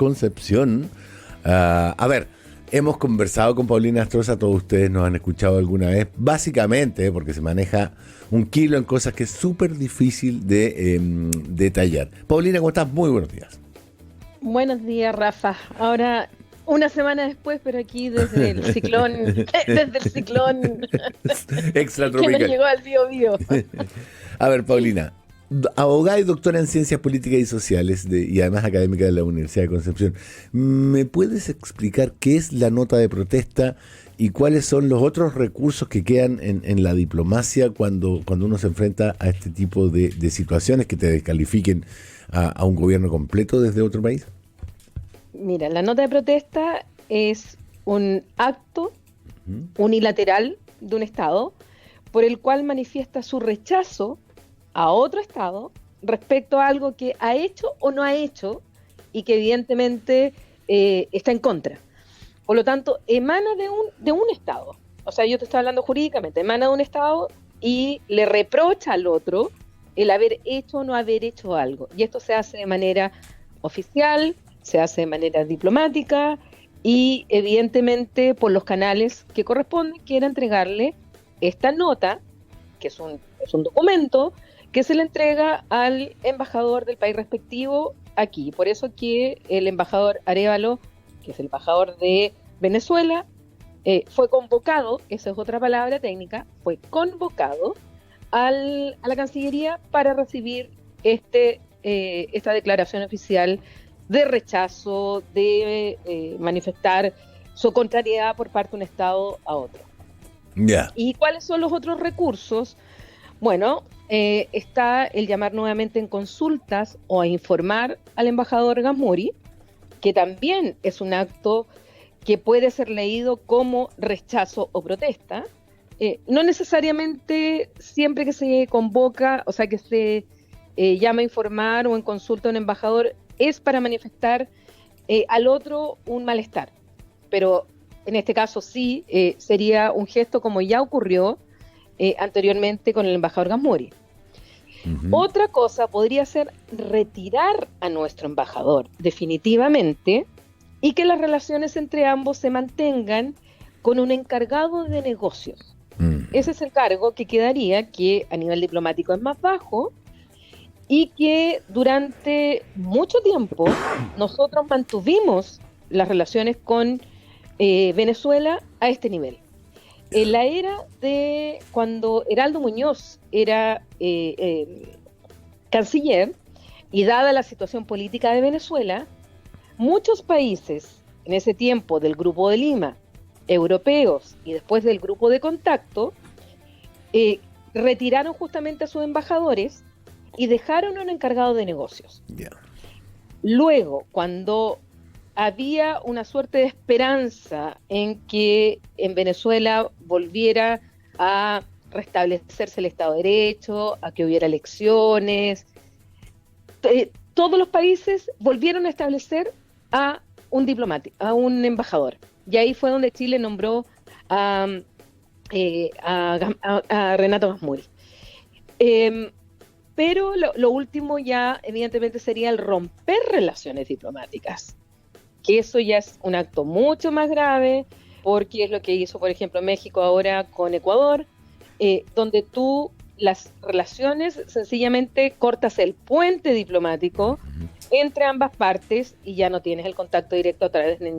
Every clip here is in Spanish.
Concepción. A ver, hemos conversado con Paulina Astroza, todos ustedes nos han escuchado alguna vez, básicamente porque se maneja un kilo en cosas que es súper difícil de detallar. Paulina, ¿cómo estás? Muy buenos días. Buenos días, Rafa. Ahora, una semana después, pero aquí desde el ciclón, extratropical que nos llegó al Biobío. A ver, Paulina, abogada y doctora en Ciencias Políticas y Sociales y además académica de la Universidad de Concepción, ¿me puedes explicar qué es la nota de protesta y cuáles son los otros recursos que quedan en la diplomacia cuando uno se enfrenta a este tipo de situaciones que te descalifiquen a un gobierno completo desde otro país? Mira, la nota de protesta es un acto unilateral de un Estado por el cual manifiesta su rechazo a otro Estado respecto a algo que ha hecho o no ha hecho y que evidentemente está en contra. Por lo tanto, emana de un Estado. O sea, yo te estoy hablando jurídicamente, emana de un Estado y le reprocha al otro el haber hecho o no haber hecho algo. Y esto se hace de manera oficial, se hace de manera diplomática y evidentemente por los canales que corresponden, que era entregarle esta nota, que es un documento, que se le entrega al embajador del país respectivo aquí. Por eso que el embajador Arévalo, que es el embajador de Venezuela, fue convocado, esa es otra palabra técnica, fue convocado a la Cancillería para recibir esta declaración oficial de rechazo, de manifestar su contrariedad por parte de un Estado a otro. Yeah. ¿Y cuáles son los otros recursos? Bueno, está el llamar nuevamente en consultas o a informar al embajador Gasmuri, que también es un acto que puede ser leído como rechazo o protesta. No necesariamente siempre que se convoca, o sea, que se llama a informar o en consulta a un embajador, es para manifestar al otro un malestar. Pero en este caso sí sería un gesto como ya ocurrió anteriormente con el embajador Gasmuri. Uh-huh. Otra cosa podría ser retirar a nuestro embajador definitivamente y que las relaciones entre ambos se mantengan con un encargado de negocios. Ese es el cargo que quedaría, que a nivel diplomático es más bajo y que durante mucho tiempo nosotros mantuvimos las relaciones con Venezuela a este nivel. En la era de cuando Heraldo Muñoz era canciller y dada la situación política de Venezuela, muchos países en ese tiempo del Grupo de Lima, europeos y después del Grupo de Contacto, retiraron justamente a sus embajadores y dejaron a un encargado de negocios. Yeah. Luego, cuando había una suerte de esperanza en que en Venezuela volviera a restablecerse el Estado de Derecho, a que hubiera elecciones, todos los países volvieron a establecer a un diplomático, a un embajador. Y ahí fue donde Chile nombró a Renato Gasmuri. Pero lo último ya evidentemente sería el romper relaciones diplomáticas, que eso ya es un acto mucho más grave, porque es lo que hizo, por ejemplo, México ahora con Ecuador, donde tú las relaciones sencillamente cortas el puente diplomático entre ambas partes y ya no tienes el contacto directo a través de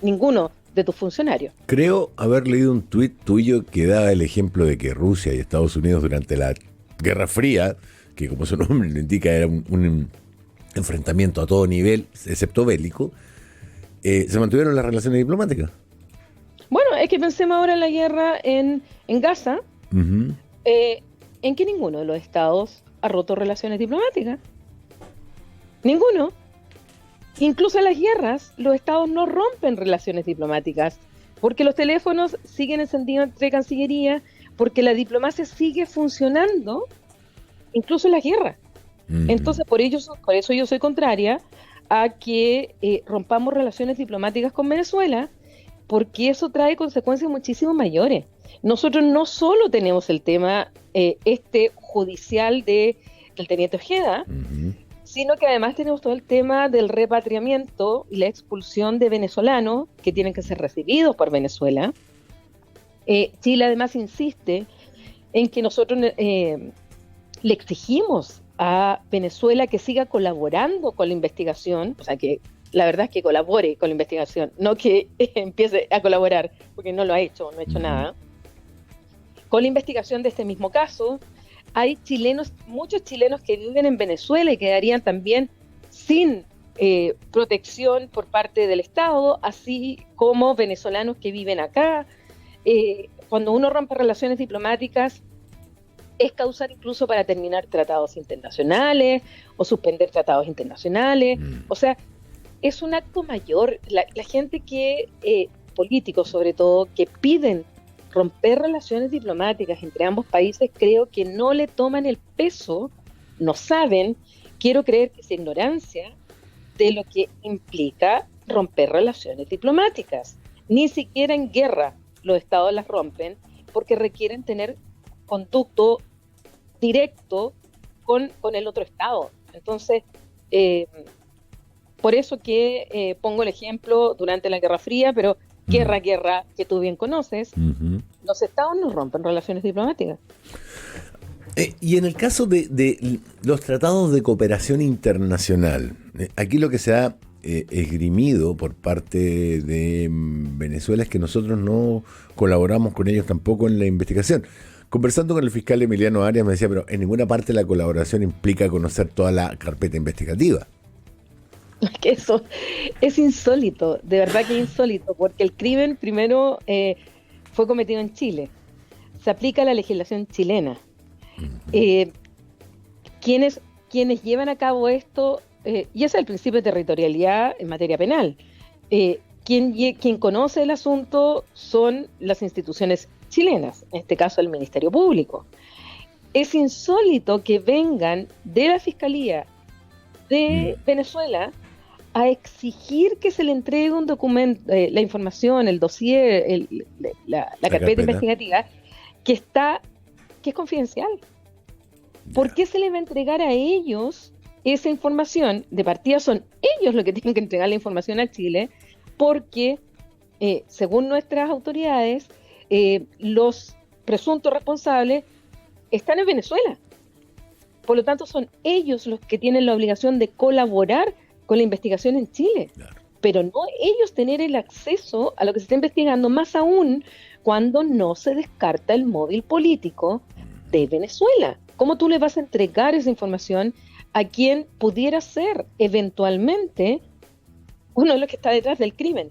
ninguno de tus funcionarios. Creo haber leído un tuit tuyo que daba el ejemplo de que Rusia y Estados Unidos durante la Guerra Fría, que como su nombre lo indica era un enfrentamiento a todo nivel, excepto bélico, se mantuvieron las relaciones diplomáticas. Bueno, es que pensemos ahora en la guerra en Gaza, en que ninguno de los estados ha roto relaciones diplomáticas. Ninguno. Incluso en las guerras, los estados no rompen relaciones diplomáticas, porque los teléfonos siguen encendidos entre Cancillería, porque la diplomacia sigue funcionando, incluso en las guerras. Entonces, por eso yo soy contraria a que rompamos relaciones diplomáticas con Venezuela, porque eso trae consecuencias muchísimo mayores. Nosotros no solo tenemos el tema judicial del teniente Ojeda, sino que además tenemos todo el tema del repatriamiento y la expulsión de venezolanos que tienen que ser recibidos por Venezuela. Chile además insiste en que nosotros le exigimos a Venezuela que siga colaborando con la investigación, o sea, que la verdad es que colabore con la investigación, no que empiece a colaborar, porque no lo ha hecho, no ha hecho nada. Con la investigación de este mismo caso, hay chilenos, muchos chilenos que viven en Venezuela y quedarían también sin protección por parte del Estado, así como venezolanos que viven acá. Cuando uno rompe relaciones diplomáticas, es causar incluso para terminar tratados internacionales o suspender tratados internacionales. O sea, es un acto mayor. La gente que, políticos sobre todo, que piden romper relaciones diplomáticas entre ambos países, creo que no le toman el peso, no saben, quiero creer que es ignorancia de lo que implica romper relaciones diplomáticas. Ni siquiera en guerra los estados las rompen porque requieren tener conducto directo con el otro estado. Entonces, por eso que pongo el ejemplo durante la Guerra Fría, pero guerra que tú bien conoces, los estados no rompen relaciones diplomáticas. Y en el caso de los tratados de cooperación internacional, aquí lo que se ha esgrimido por parte de Venezuela es que nosotros no colaboramos con ellos tampoco en la investigación. Conversando con el fiscal Emiliano Arias me decía, pero en ninguna parte la colaboración implica conocer toda la carpeta investigativa. Que eso es insólito, de verdad que es insólito, porque el crimen primero fue cometido en Chile, se aplica la legislación chilena. Quienes llevan a cabo esto, y ese es el principio de territorialidad en materia penal, quien conoce el asunto son las instituciones chilenas, en este caso el Ministerio Público. Es insólito que vengan de la Fiscalía de Venezuela a exigir que se le entregue un documento, la información, el dossier, la carpeta investigativa, que es confidencial. ¿Por qué se le va a entregar a ellos esa información? De partida son ellos los que tienen que entregar la información a Chile, porque según nuestras autoridades, los presuntos responsables están en Venezuela. Por lo tanto, son ellos los que tienen la obligación de colaborar con la investigación en Chile, claro, pero no ellos tener el acceso a lo que se está investigando, más aún cuando no se descarta el móvil político de Venezuela. ¿Cómo tú le vas a entregar esa información a quien pudiera ser eventualmente uno de los que está detrás del crimen?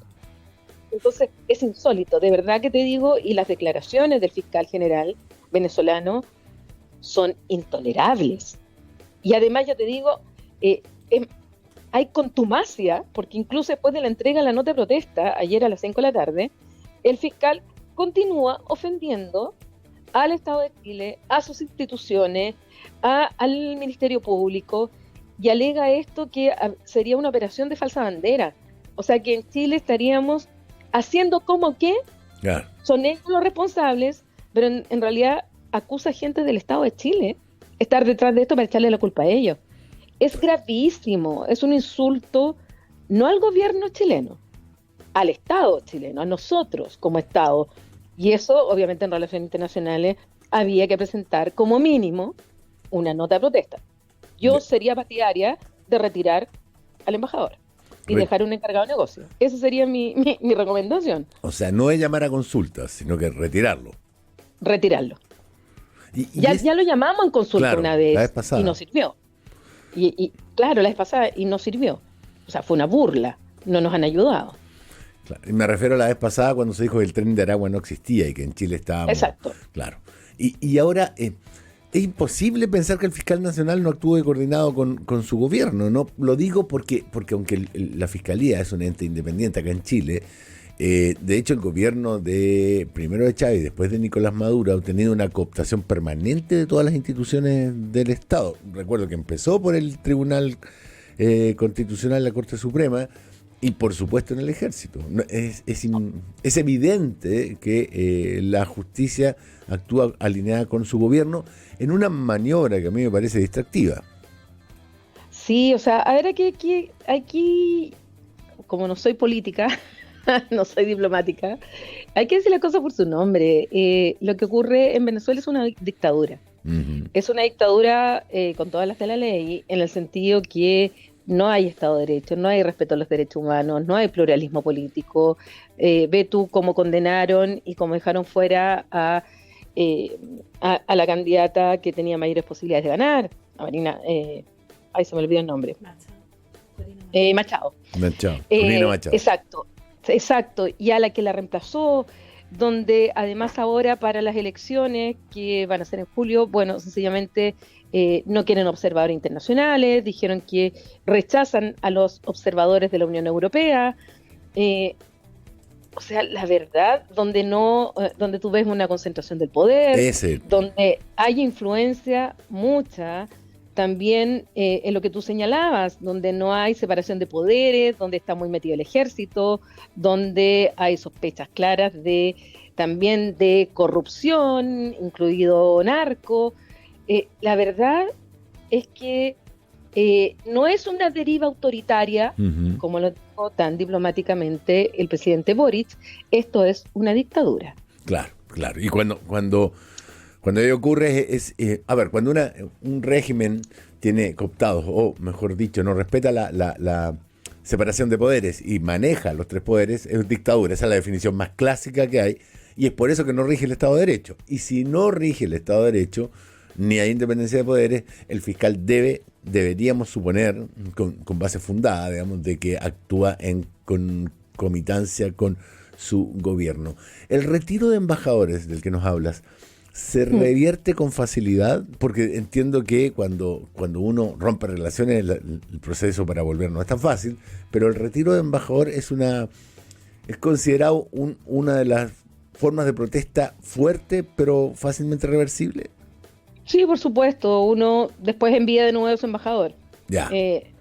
Entonces es insólito, de verdad que te digo, y las declaraciones del fiscal general venezolano son intolerables. Y además, ya te digo, hay contumacia, porque incluso después de la entrega de la nota de protesta, ayer a las 5 de la tarde, el fiscal continúa ofendiendo al Estado de Chile, a sus instituciones, al Ministerio Público, y alega esto que sería una operación de falsa bandera. O sea que en Chile estaríamos haciendo como que son ellos los responsables, pero en realidad acusa gente del Estado de Chile estar detrás de esto para echarle la culpa a ellos. Es gravísimo, es un insulto no al gobierno chileno, al Estado chileno, a nosotros como Estado. Y eso, obviamente, en relaciones internacionales había que presentar como mínimo una nota de protesta. Yo sería partidaria de retirar al embajador y dejar un encargado de negocio. Esa sería mi recomendación. O sea, no es llamar a consultas, sino que retirarlo. Retirarlo. Ya lo llamamos en consulta, claro, una vez y no sirvió. Y claro, la vez pasada y no sirvió. O sea, fue una burla, no nos han ayudado. Claro, y me refiero a la vez pasada cuando se dijo que el tren de Aragua no existía y que en Chile estábamos... Exacto. Claro. Y ahora es imposible pensar que el fiscal nacional no actúe coordinado con su gobierno. No lo digo porque aunque la fiscalía es un ente independiente acá en Chile, de hecho el gobierno primero de Chávez y después de Nicolás Maduro ha obtenido una cooptación permanente de todas las instituciones del Estado. Recuerdo que empezó por el Tribunal Constitucional, la Corte Suprema, y por supuesto en el Ejército. Es evidente que la justicia actúa alineada con su gobierno en una maniobra que a mí me parece distractiva. Sí, o sea, a ver, aquí, como no soy política, no soy diplomática, hay que decir las cosas por su nombre. Lo que ocurre en Venezuela es una dictadura. Ujú. Es una dictadura con todas las de la ley, en el sentido que no hay Estado de Derecho, no hay respeto a los derechos humanos, no hay pluralismo político. Ve tú cómo condenaron y cómo dejaron fuera eh, a la candidata que tenía mayores posibilidades de ganar, a Marina, ay, se me olvidó el nombre, Machado. Machado, Corina Machado. Exacto, exacto, y a la que la reemplazó, donde además ahora para las elecciones que van a ser en julio, bueno, sencillamente no quieren observadores internacionales, dijeron que rechazan a los observadores de la Unión Europea. eh, o sea, la verdad, donde no, donde tú ves una concentración del poder, Ese. donde hay influencia mucha, también en lo que tú señalabas, donde no hay separación de poderes, donde está muy metido el ejército, donde hay sospechas claras de también de corrupción, incluido narco. La verdad es que no es una deriva autoritaria, Ujú. como lo dijo tan diplomáticamente el presidente Boric, esto es una dictadura. Claro, claro. Y cuando ello ocurre a ver, cuando un régimen tiene cooptados, o mejor dicho, no respeta la separación de poderes y maneja los tres poderes, es dictadura. Esa es la definición más clásica que hay, y es por eso que no rige el Estado de Derecho. Y si no rige el Estado de Derecho, ni hay independencia de poderes, el fiscal deberíamos suponer, con base fundada, digamos, de que actúa en concomitancia con su gobierno. El retiro de embajadores del que nos hablas, ¿se revierte con facilidad? Porque entiendo que cuando uno rompe relaciones, el proceso para volver no es tan fácil, pero el retiro de embajador es considerado una de las formas de protesta fuerte, pero fácilmente reversible. Sí, por supuesto, uno después envía de nuevo a su embajador Ya,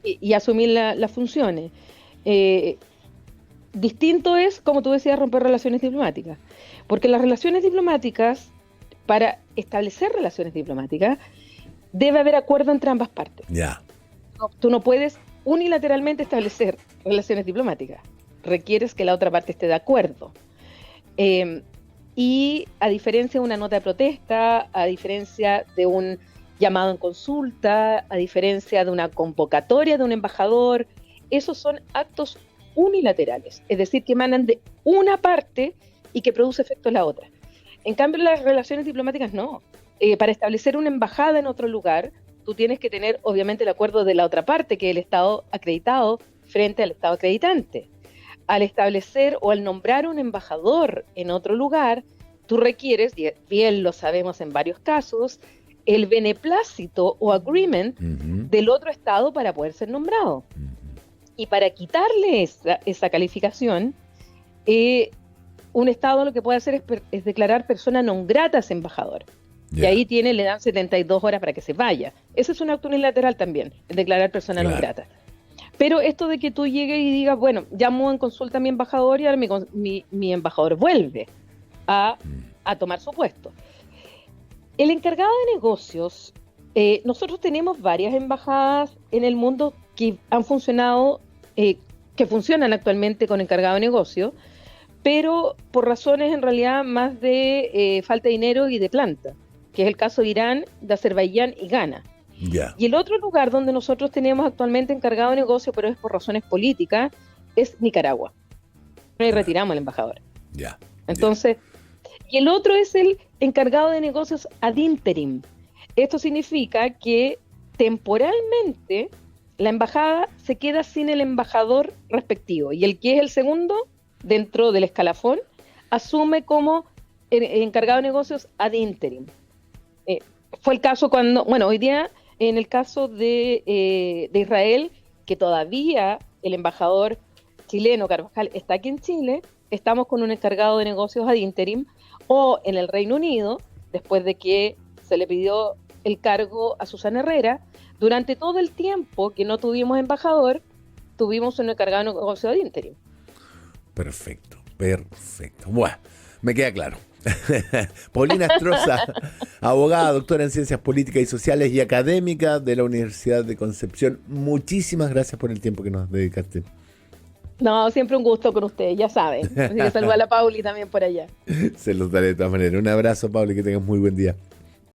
y asumir las funciones. Eh, Distinto es, como tú decías, romper relaciones diplomáticas, porque las relaciones diplomáticas, para establecer relaciones diplomáticas, debe haber acuerdo entre ambas partes. ya. Tú no puedes unilateralmente establecer relaciones diplomáticas, requieres que la otra parte esté de acuerdo. Eh, y a diferencia de una nota de protesta, a diferencia de un llamado en consulta, a diferencia de una convocatoria de un embajador, esos son actos unilaterales, es decir, que emanan de una parte y que produce efecto en la otra. En cambio, las relaciones diplomáticas no. Para establecer una embajada en otro lugar, tú tienes que tener obviamente el acuerdo de la otra parte, que es el Estado acreditado frente al Estado acreditante. Al establecer o al nombrar un embajador en otro lugar, tú requieres, y bien lo sabemos en varios casos, el beneplácito o agreement Ujú, del otro Estado para poder ser nombrado. ujú. Y para quitarle esa calificación, un Estado lo que puede hacer es declarar persona non grata a ese embajador. Y Ya, ahí le dan 72 horas para que se vaya. Ese es un acto unilateral también, el declarar persona non claro. grata. Pero esto de que tú llegues y digas, bueno, llamo en consulta a mi embajador y ahora mi embajador vuelve a, a tomar su puesto. El encargado de negocios, nosotros tenemos varias embajadas en el mundo que han funcionado, que funcionan actualmente con encargado de negocios, pero por razones en realidad más de falta de dinero y de planta, que es el caso de Irán, de Azerbaiyán y Ghana. Ya, Y el otro lugar donde nosotros tenemos actualmente encargado de negocio, pero es por razones políticas, es Nicaragua. Y retiramos al embajador. ya, ya. Entonces, y el otro es el encargado de negocios ad interim. Esto significa que temporalmente la embajada se queda sin el embajador respectivo y el que es el segundo dentro del escalafón asume como el encargado de negocios ad interim. Eh, Fue el caso cuando, bueno, hoy día en el caso de Israel, que todavía el embajador chileno Carvajal está aquí en Chile, estamos con un encargado de negocios ad interim, o en el Reino Unido, después de que se le pidió el cargo a Susana Herrera, durante todo el tiempo que no tuvimos embajador, tuvimos un encargado de negocios ad interim. Perfecto, perfecto. Bueno, Me queda claro. Paulina Astroza, abogada, doctora en Ciencias Políticas y Sociales y académica de la Universidad de Concepción. Muchísimas gracias por el tiempo que nos dedicaste. No, siempre un gusto con ustedes, ya saben. Así que saluda a la Pauli también por allá. Se los daré de todas maneras. Un abrazo, Pablo, y que tengas muy buen día.